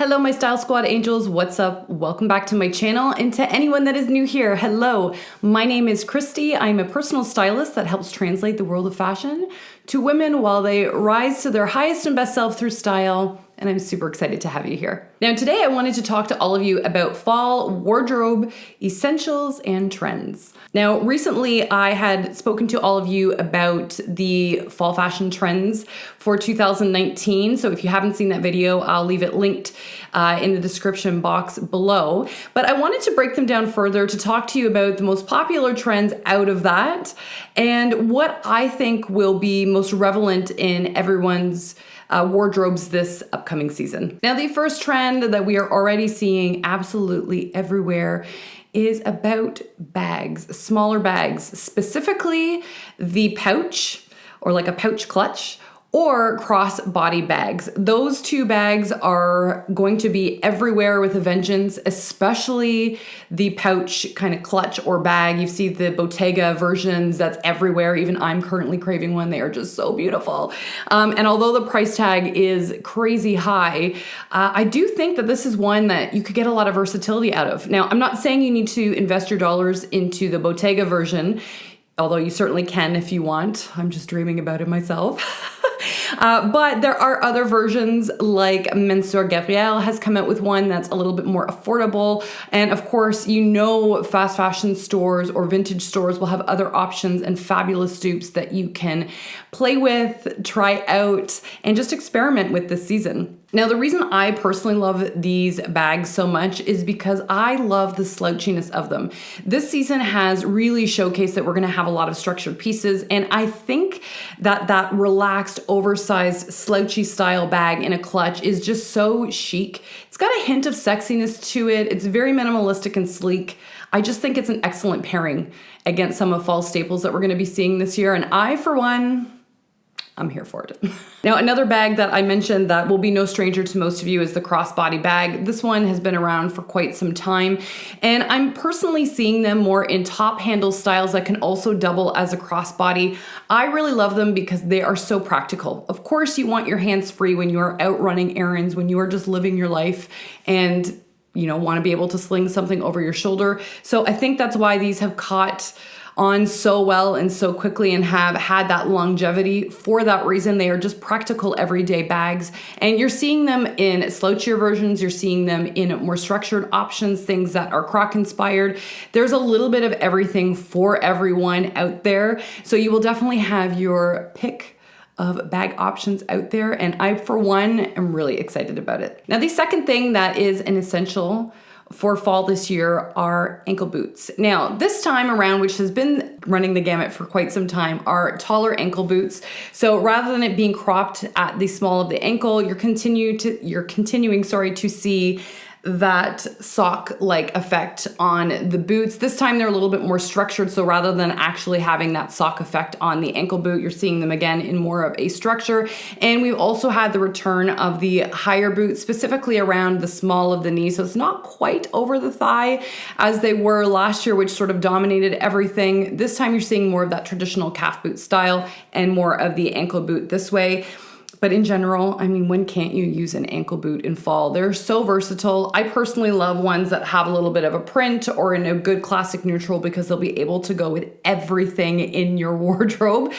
Hello, my Style Squad angels. What's up? Welcome back to my channel. And to anyone that is new here, hello. My name is Christy. I'm a personal stylist that helps translate the world of fashion to women while they rise to their highest and best self through style. And I'm super excited to have you here. Now, today I wanted to talk to all of you about fall wardrobe essentials and trends. Now, recently I had spoken to all of you about the fall fashion trends for 2019. So if you haven't seen that video, I'll leave it linked in the description box below. But I wanted to break them down further to talk to you about the most popular trends out of that and what I think will be most relevant in everyone's wardrobes this upcoming season. Now, the first trend that we are already seeing absolutely everywhere is about bags, smaller bags, specifically the pouch or like a pouch clutch or crossbody bags. Those two bags are going to be everywhere with a vengeance, especially the pouch kind of clutch or bag. You see the Bottega versions, that's everywhere. Even I'm currently craving one. They are just so beautiful. And although the price tag is crazy high, I do think that this is one that you could get a lot of versatility out of. Now, I'm not saying you need to invest your dollars into the Bottega version, although you certainly can if you want. I'm just dreaming about it myself. But there are other versions like Mensur Gabriel has come out with one that's a little bit more affordable. And of course, you know, fast fashion stores or vintage stores will have other options and fabulous dupes that you can play with, try out, and just experiment with this season. Now, the reason I personally love these bags so much is because I love the slouchiness of them. This season has really showcased that we're gonna have a lot of structured pieces, and I think that that relaxed, oversized, slouchy style bag in a clutch is just so chic. It's got a hint of sexiness to it. It's very minimalistic and sleek. I just think it's an excellent pairing against some of fall staples that we're gonna be seeing this year, and I, for one, I'm here for it. Now, another bag that I mentioned that will be no stranger to most of you is the crossbody bag. This one has been around for quite some time, and I'm personally seeing them more in top handle styles that can also double as a crossbody. I really love them because they are so practical. Of course, you want your hands free when you are out running errands, when you are just living your life and want to be able to sling something over your shoulder. So I think that's why these have caught on so well and so quickly and have had that longevity. For that reason, they are just practical everyday bags. And you're seeing them in slouchier versions. You're seeing them in more structured options, things that are croc inspired. There's a little bit of everything for everyone out there. So you will definitely have your pick of bag options out there. And I, for one, am really excited about it. Now, the second thing that is an essential for fall this year are ankle boots. Now, this time around, which has been running the gamut for quite some time, are taller ankle boots. So rather than it being cropped at the small of the ankle, you're continuing to see that sock-like effect on the boots. This time they're a little bit more structured, so rather than actually having that sock effect on the ankle boot, you're seeing them again in more of a structure. And we've also had the return of the higher boots, specifically around the small of the knee, so it's not quite over the thigh as they were last year, which sort of dominated everything. This time you're seeing more of that traditional calf boot style and more of the ankle boot this way. But in general, I mean, when can't you use an ankle boot in fall? They're so versatile. I personally love ones that have a little bit of a print or in a good classic neutral because they'll be able to go with everything in your wardrobe.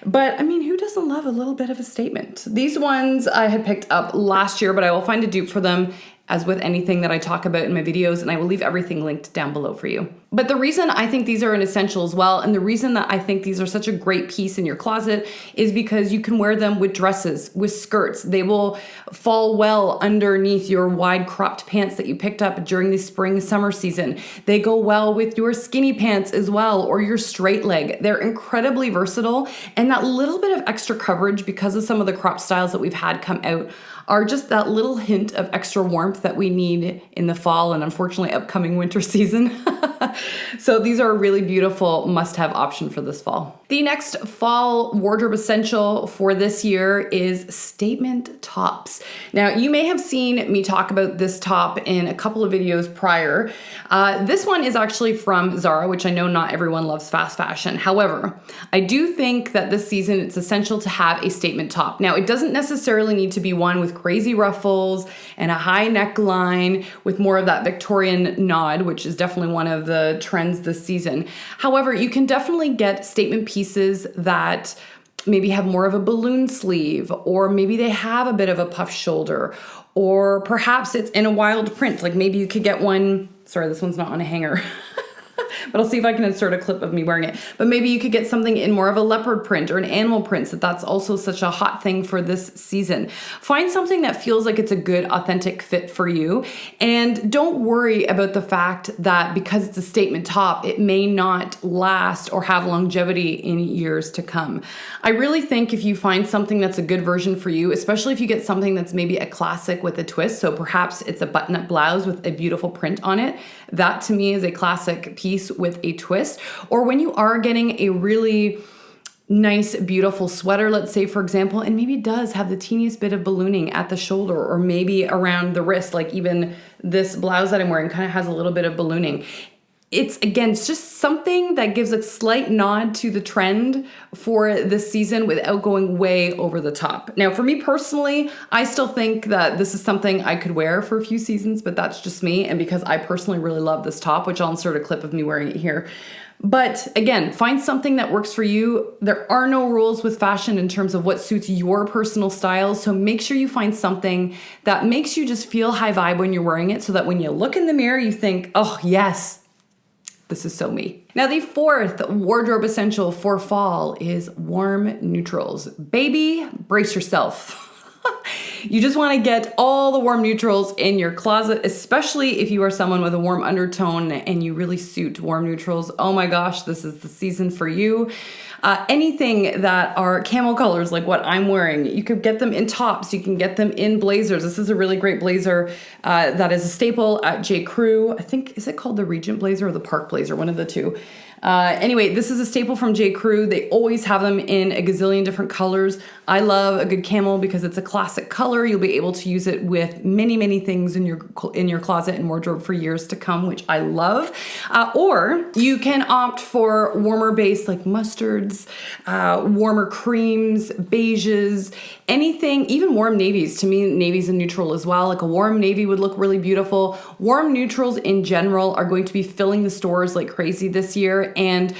But I mean, who doesn't love a little bit of a statement? These ones I had picked up last year, but I will find a dupe for them as with anything that I talk about in my videos, and I will leave everything linked down below for you. But the reason I think these are an essential as well, and the reason that I think these are such a great piece in your closet is because you can wear them with dresses, with skirts. They will fall well underneath your wide cropped pants that you picked up during the spring, summer season. They go well with your skinny pants as well, or your straight leg. They're incredibly versatile, and that little bit of extra coverage because of some of the crop styles that we've had come out are just that little hint of extra warmth that we need in the fall and unfortunately upcoming winter season. So these are a really beautiful must-have option for this fall. The next fall wardrobe essential for this year is statement tops. Now, you may have seen me talk about this top in a couple of videos prior. This one is actually from Zara, which I know not everyone loves fast fashion. However, I do think that this season it's essential to have a statement top. Now, it doesn't necessarily need to be one with crazy ruffles and a high neckline with more of that Victorian nod, which is definitely one of the trends this season. However, you can definitely get statement pieces that maybe have more of a balloon sleeve, or maybe they have a bit of a puff shoulder, or perhaps it's in a wild print. Like maybe you could get one, sorry, this one's not on a hanger. But I'll see if I can insert a clip of me wearing it. But maybe you could get something in more of a leopard print or an animal print, so that's also such a hot thing for this season. Find something that feels like it's a good, authentic fit for you. And don't worry about the fact that because it's a statement top, it may not last or have longevity in years to come. I really think if you find something that's a good version for you, especially if you get something that's maybe a classic with a twist, so perhaps it's a button-up blouse with a beautiful print on it, that to me is a classic piece with a twist. Or when you are getting a really nice, beautiful sweater, let's say, for example, and maybe it does have the teeniest bit of ballooning at the shoulder or maybe around the wrist, like even this blouse that I'm wearing kind of has a little bit of ballooning. It's, again, it's just something that gives a slight nod to the trend for this season without going way over the top. Now, for me personally, I still think that this is something I could wear for a few seasons, but that's just me. And because I personally really love this top, which I'll insert a clip of me wearing it here. But again, find something that works for you. There are no rules with fashion in terms of what suits your personal style. So make sure you find something that makes you just feel high vibe when you're wearing it, so that when you look in the mirror, you think, oh yes, this is so me. Now, the fourth wardrobe essential for fall is warm neutrals. Baby, brace yourself. You just want to get all the warm neutrals in your closet, especially if you are someone with a warm undertone and you really suit warm neutrals. Oh my gosh, this is the season for you. Anything that are camel colors like what I'm wearing, you could get them in tops, you can get them in blazers. This is a really great blazer that is a staple at J. Crew. I think, is it called the Regent blazer or the Park blazer? One of the two. Anyway, this is a staple from J. Crew. They always have them in a gazillion different colors. I love a good camel because it's a classic color. You'll be able to use it with many, many things in your closet and wardrobe for years to come, which I love. Or you can opt for warmer base like mustards, warmer creams, beiges, anything, even warm navies. To me, navy's a neutral as well. Like a warm navy would look really beautiful. Warm neutrals in general are going to be filling the stores like crazy this year. And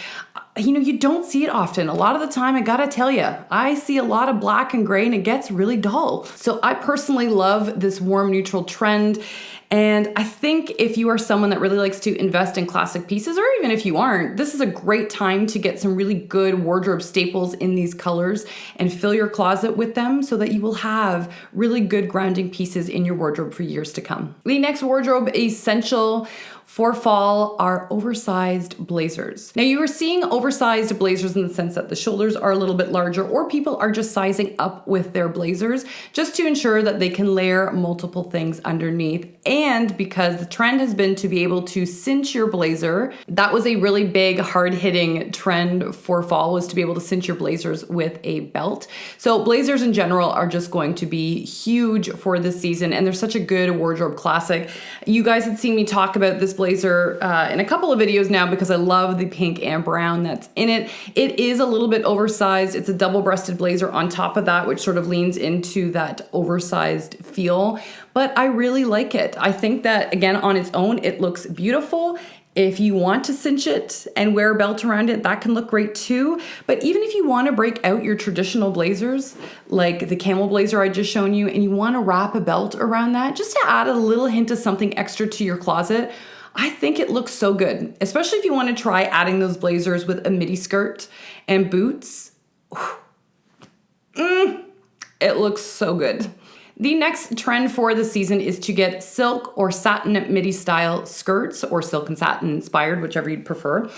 you know, you don't see it often. A lot of the time, I gotta tell you, I see a lot of black and gray and it gets really dull. So I personally love this warm neutral trend. And I think if you are someone that really likes to invest in classic pieces, or even if you aren't, this is a great time to get some really good wardrobe staples in these colors and fill your closet with them so that you will have really good grounding pieces in your wardrobe for years to come. The next wardrobe essential for fall are oversized blazers. Now, you are seeing oversized blazers in the sense that the shoulders are a little bit larger, or people are just sizing up with their blazers just to ensure that they can layer multiple things underneath. And because the trend has been to be able to cinch your blazer, that was a really big, hard-hitting trend for fall, was to be able to cinch your blazers with a belt. So blazers in general are just going to be huge for this season, and they're such a good wardrobe classic. You guys had seen me talk about this blazer in a couple of videos now because I love the pink and brown that's in it. It is a little bit oversized. It's a double-breasted blazer on top of that, which sort of leans into that oversized feel, but I really like it. I think that, again, on its own, it looks beautiful. If you want to cinch it and wear a belt around it, that can look great too. But even if you want to break out your traditional blazers, like the camel blazer I just shown you, and you want to wrap a belt around that, just to add a little hint of something extra to your closet, I think it looks so good, especially if you want to try adding those blazers with a midi skirt and boots. It looks so good. The next trend for the season is to get silk or satin midi style skirts, or silk and satin inspired, whichever you'd prefer.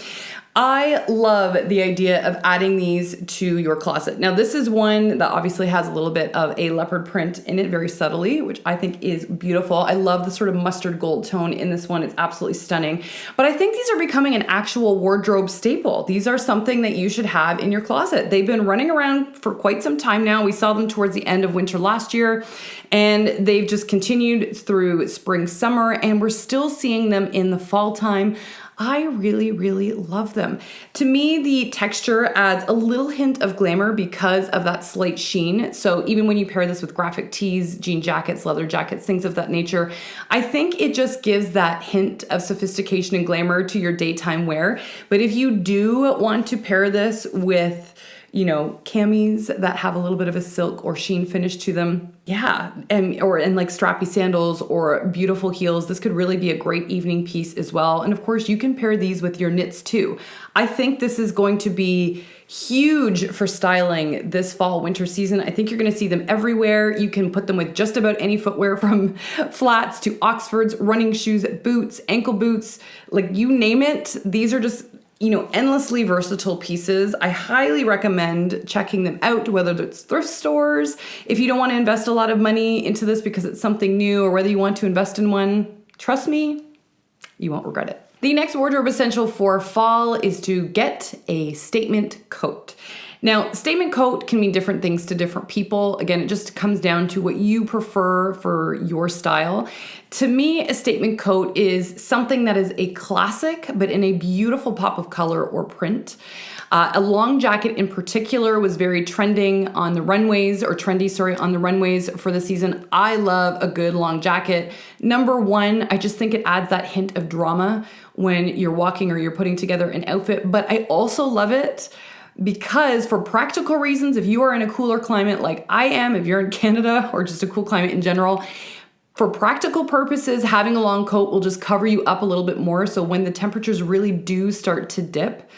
I love the idea of adding these to your closet. Now, this is one that obviously has a little bit of a leopard print in it very subtly, which I think is beautiful. I love the sort of mustard gold tone in this one. It's absolutely stunning. But I think these are becoming an actual wardrobe staple. These are something that you should have in your closet. They've been running around for quite some time now. We saw them towards the end of winter last year, and they've just continued through spring, summer, and we're still seeing them in the fall time. I really, really love them. To me, the texture adds a little hint of glamour because of that slight sheen. So even when you pair this with graphic tees, jean jackets, leather jackets, things of that nature, I think it just gives that hint of sophistication and glamour to your daytime wear. But if you do want to pair this with, you know, camis that have a little bit of a silk or sheen finish to them, yeah, and like strappy sandals or beautiful heels, this could really be a great evening piece as well. And of course, you can pair these with your knits too. I think this is going to be huge for styling this fall winter season. I think you're going to see them everywhere. You can put them with just about any footwear, from flats to Oxfords, running shoes, boots, ankle boots, like you name it. These are just, you know, endlessly versatile pieces. I highly recommend checking them out, whether it's thrift stores, if you don't want to invest a lot of money into this because it's something new, or whether you want to invest in one. Trust me, you won't regret it. The next wardrobe essential for fall is to get a statement coat. Now, statement coat can mean different things to different people. Again, it just comes down to what you prefer for your style. To me, a statement coat is something that is a classic, but in a beautiful pop of color or print. A long jacket in particular was very trending on the runways, or trendy, sorry, on the runways for the season. I love a good long jacket. Number one, I just think it adds that hint of drama when you're walking or you're putting together an outfit. But I also love it because, for practical reasons, if you are in a cooler climate like I am, if you're in Canada or just a cool climate in general, for practical purposes, having a long coat will just cover you up a little bit more. So when the temperatures really do start to dip,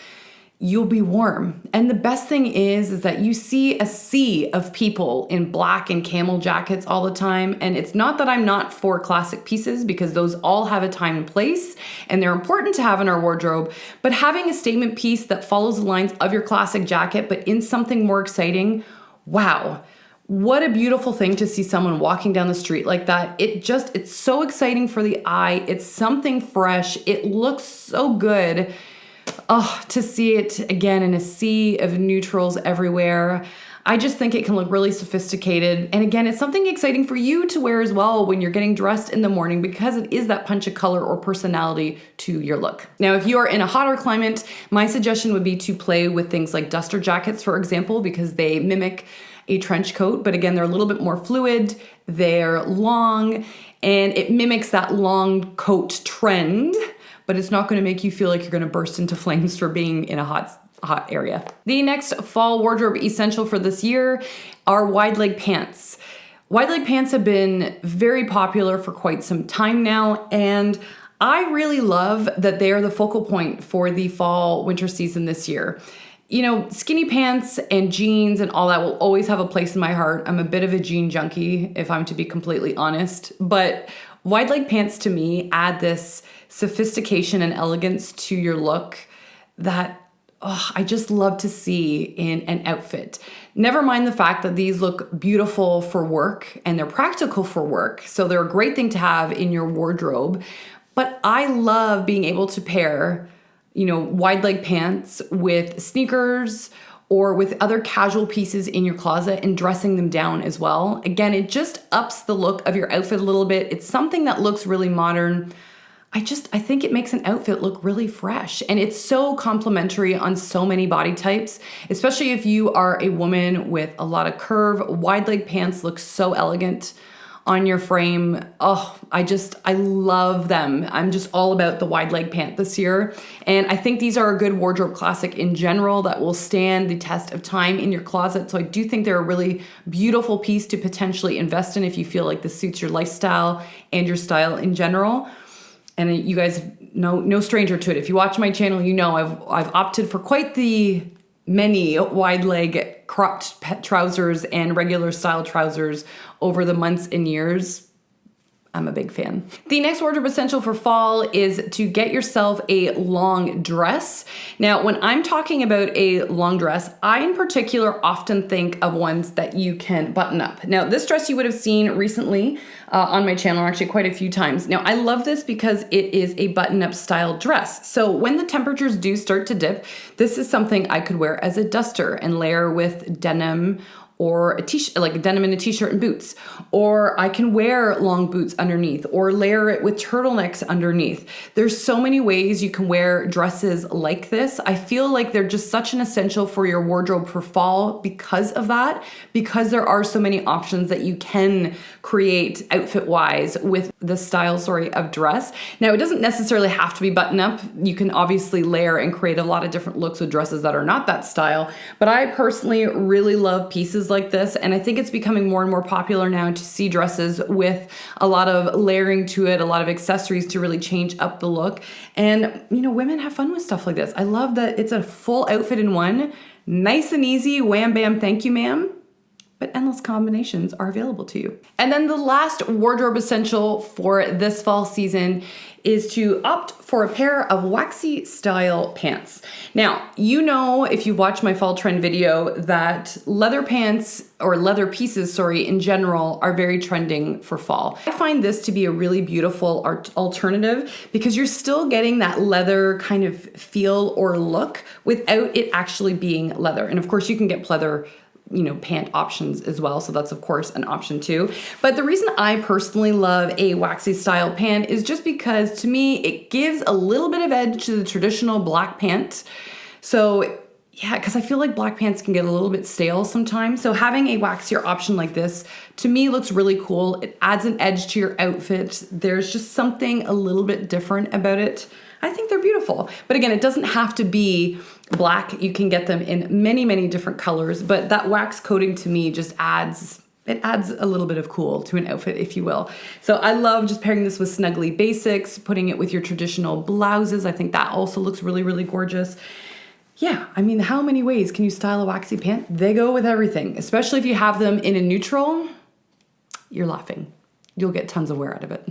you'll be warm. And the best thing is that you see a sea of people in black and camel jackets all the time. And it's not that I'm not for classic pieces, because those all have a time and place and they're important to have in our wardrobe. But having a statement piece that follows the lines of your classic jacket, but in something more exciting, wow. What a beautiful thing to see someone walking down the street like that. It's so exciting for the eye. It's something fresh. It looks so good. Oh, to see it again in a sea of neutrals everywhere. I just think it can look really sophisticated. And again, it's something exciting for you to wear as well when you're getting dressed in the morning, because it is that punch of color or personality to your look. Now, if you are in a hotter climate, my suggestion would be to play with things like duster jackets, for example, because they mimic a trench coat, but again, they're a little bit more fluid, they're long, and it mimics that long coat trend, but it's not going to make you feel like you're going to burst into flames for being in a hot area. The next fall wardrobe essential for this year are wide leg pants. Wide leg pants have been very popular for quite some time now, and I really love that they are the focal point for the fall winter season this year. You know, skinny pants and jeans and all that will always have a place in my heart. I'm a bit of a jean junkie, if I'm to be completely honest, but wide leg pants to me add this sophistication and elegance to your look that I just love to see in an outfit. Never mind the fact that these look beautiful for work and they're practical for work, so they're a great thing to have in your wardrobe. But I love being able to pair, you know, wide leg pants with sneakers or with other casual pieces in your closet and dressing them down as well. Again, it just ups the look of your outfit a little bit. It's something that looks really modern. I think it makes an outfit look really fresh, and it's so complimentary on so many body types, especially if you are a woman with a lot of curve. Wide leg pants look so elegant on your frame. Oh, I love them. I'm just all about the wide leg pant this year. And I think these are a good wardrobe classic in general that will stand the test of time in your closet. So I do think they're a really beautiful piece to potentially invest in if you feel like this suits your lifestyle and your style in general. And you guys know, no stranger to it. If you watch my channel, you know I've opted for quite the many wide leg cropped trousers and regular style trousers over the months and years. I'm a big fan. The next wardrobe essential for fall is to get yourself a long dress. Now, when I'm talking about a long dress, I in particular often think of ones that you can button up. Now, this dress you would have seen recently on my channel, actually quite a few times. Now, I love this because it is a button-up style dress. So when the temperatures do start to dip, this is something I could wear as a duster and layer with denim or a t-shirt, like denim and a t-shirt and boots. Or I can wear long boots underneath or layer it with turtlenecks underneath. There's so many ways you can wear dresses like this. I feel like they're just such an essential for your wardrobe for fall because of that, because there are so many options that you can create outfit-wise with the style, of dress. Now, it doesn't necessarily have to be button up. You can obviously layer and create a lot of different looks with dresses that are not that style, but I personally really love pieces like this, and I think it's becoming more and more popular now to see dresses with a lot of layering to it, a lot of accessories to really change up the look. And you know, women have fun with stuff like this. I love that it's a full outfit in one, nice and easy, wham bam, thank you ma'am. But endless combinations are available to you. And then the last wardrobe essential for this fall season is to opt for a pair of waxy style pants. Now, you know, if you've watched my fall trend video, that leather pants or leather pieces, in general are very trending for fall. I find this to be a really beautiful alternative because you're still getting that leather kind of feel or look without it actually being leather. And of course you can get pleather, pant options as well. So that's of course an option too. But the reason I personally love a waxy style pant is just because to me, it gives a little bit of edge to the traditional black pant. So yeah, because I feel like black pants can get a little bit stale sometimes. So having a waxier option like this to me looks really cool. It adds an edge to your outfit. There's just something a little bit different about it. I think they're beautiful. But again, it doesn't have to be black. You can get them in many, many different colors, but that wax coating to me just adds a little bit of cool to an outfit, if you will. So I love just pairing this with snuggly basics, putting it with your traditional blouses. I think that also looks really, really gorgeous. Yeah, I mean, how many ways can you style a waxy pant? They go with everything, especially if you have them in a neutral. You're laughing. You'll get tons of wear out of it.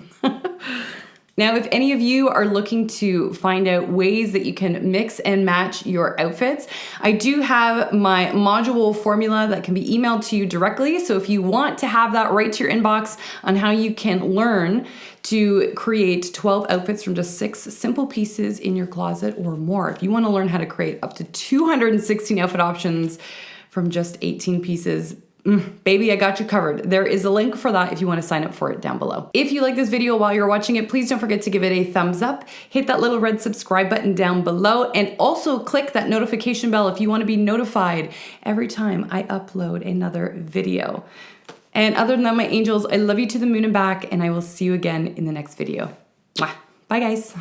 Now, if any of you are looking to find out ways that you can mix and match your outfits, I do have my module formula that can be emailed to you directly. So if you want to have that right to your inbox on how you can learn to create 12 outfits from just 6 simple pieces in your closet or more, if you want to learn how to create up to 216 outfit options from just 18 pieces, baby, I got you covered. There is a link for that if you want to sign up for it down below. If you like this video while you're watching it, please don't forget to give it a thumbs up, hit that little red subscribe button down below, and also click that notification bell if you want to be notified every time I upload another video. And other than that, my angels, I love you to the moon and back, and I will see you again in the next video. Mwah. Bye, guys.